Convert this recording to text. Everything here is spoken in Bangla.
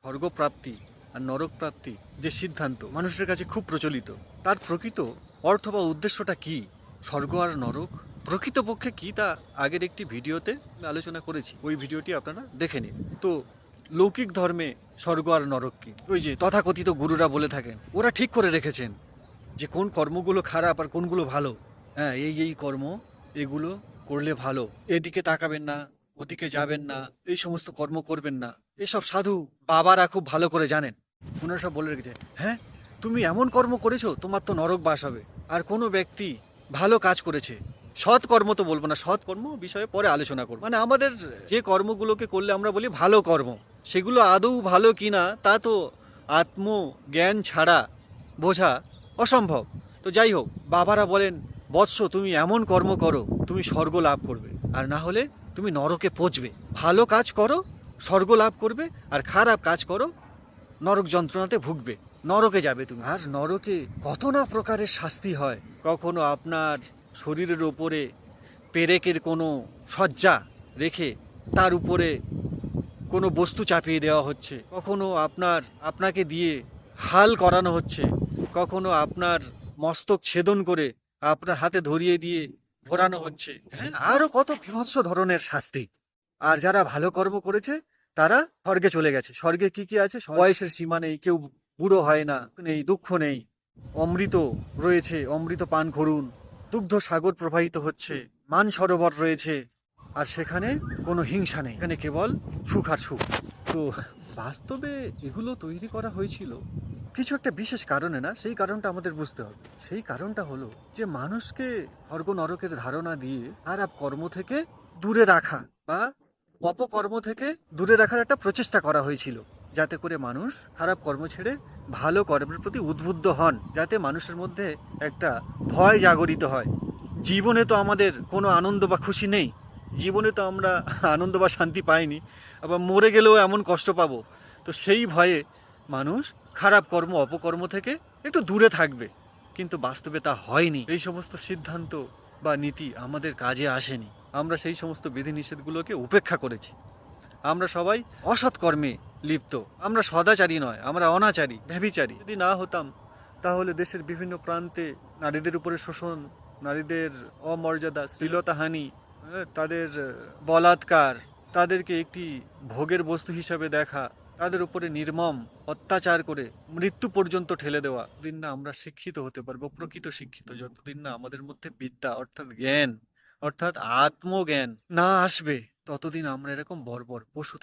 স্বর্গপ্রাপ্তি আর নরক প্রাপ্তি যে সিদ্ধান্ত মানুষের কাছে খুব প্রচলিত, তার প্রকৃত অর্থ বা উদ্দেশ্যটা কি? স্বর্গ আর নরক প্রকৃতপক্ষে কি, তা আগের একটি ভিডিওতে আমি আলোচনা করেছি, ওই ভিডিওটি আপনারা দেখে নিন। তো লৌকিক ধর্মে স্বর্গ আর নরক কি, ওই যে তথাকথিত গুরুরা বলে থাকেন, ওরা ঠিক করে রেখেছেন যে কোন কর্মগুলো খারাপ আর কোনগুলো ভালো। হ্যাঁ, এই কর্ম এগুলো করলে ভালো, এদিকে তাকাবেন না, ওদিকে যাবেন না, এই সমস্ত কর্ম করবেন না। এসব সাধু বাবারা খুব ভালো করে জানেন। ওনারা সব বলে রেখেছে, হ্যাঁ তুমি এমন কর্ম করেছো, তোমার তো নরক বাস হবে। আর কোনো ব্যক্তি ভালো কাজ করেছে, সৎ কর্ম তো বলবো না, সৎ কর্ম বিষয়ে পরে আলোচনা করবো, মানে আমাদের যে কর্মগুলোকে করলে আমরা বলি ভালো কর্ম, সেগুলো আদৌ ভালো কিনা তা তো আত্মজ্ঞান ছাড়া বোঝা অসম্ভব। তো যাই হোক, বাবারা বলেন, বৎস তুমি এমন কর্ম করো, তুমি স্বর্গ লাভ করবে, আর না হলে তুমি নরকে পচবে। ভালো কাজ করো, স্বর্গ লাভ করবে, আর খারাপ কাজ করো, নরক যন্ত্রণাতে ভুগবে, নরকে যাবে তুমি। আর নরকে কত না প্রকারের শাস্তি হয়। কখনো আপনার শরীরের ওপরে পেরেকের কোনো সজ্জা রেখে তার উপরে কোনো বস্তু চাপিয়ে দেওয়া হচ্ছে, কখনো আপনাকে দিয়ে হাল করানো হচ্ছে, কখনো আপনার মস্তক ছেদন করে আপনার হাতে ধরিয়ে দিয়ে ঘোরানো হচ্ছে। হ্যাঁ, আরো কত বিভৎস ধরনের শাস্তি। আর যারা ভালো কর্ম করেছে তারা স্বর্গে চলে গেছে। স্বর্গে কি কি আছে? বয়সের সীমা নেই, কেউ বুড়ো হয় না, নেই দুঃখ নেই, অমৃত রয়েছে, অমৃত পান করুন, দুগ্ধ সাগর প্রবাহিত হচ্ছে, মান সরোবর রয়েছে, আর সেখানে কোনো হিংসা নেই, এখানে কেবল সুখ আর সুখ। তো বাস্তবে এগুলো তৈরি করা হয়েছিল কিছু একটা বিশেষ কারণে, না? সেই কারণটা আমাদের বুঝতে হবে। সেই কারণটা হলো যে মানুষকে স্বর্গ নরকের ধারণা দিয়ে খারাপ কর্ম থেকে দূরে রাখা বা অপকর্ম থেকে দূরে রাখার একটা প্রচেষ্টা করা হয়েছিল, যাতে করে মানুষ খারাপ কর্ম ছেড়ে ভালো কর্মের প্রতি উদ্বুদ্ধ হন, যাতে মানুষের মধ্যে একটা ভয় জাগরিত হয়। জীবনে তো আমাদের কোনো আনন্দ বা খুশি নেই, জীবনে তো আমরা আনন্দ বা শান্তি পাইনি, আবার মরে গেলেও এমন কষ্ট পাবো। তো সেই ভয়ে মানুষ খারাপ কর্ম অপকর্ম থেকে একটু দূরে থাকবে, কিন্তু বাস্তবে তা হয়নি। এই সমস্ত সিদ্ধান্ত বা নীতি আমাদের কাজে আসেনি। আমরা সেই সমস্ত বিধিনিষেধগুলোকে উপেক্ষা করেছি। আমরা সবাই অসৎ কর্মে লিপ্ত, আমরা সদাচারী নয়, আমরা অনাচারী, ব্যভিচারী। যদি না হতাম, তাহলে দেশের বিভিন্ন প্রান্তে নারীদের উপরে শোষণ, নারীদের অমর্যাদা, শ্লীলতাহানি, তাদের বলাৎকার, তাদেরকে একটি ভোগের বস্তু হিসাবে দেখা, তাদের উপরে নির্মম অত্যাচার করে মৃত্যু পর্যন্ত ঠেলে দেওয়া। দিন না আমরা শিক্ষিত হতে পারবো, প্রকৃত শিক্ষিত, যতদিন না আমাদের মধ্যে বিদ্যা অর্থাৎ জ্ঞান, অর্থাৎ আত্মজ্ঞান না আসবে, ততদিন আমরা এরকম বর্বর পশু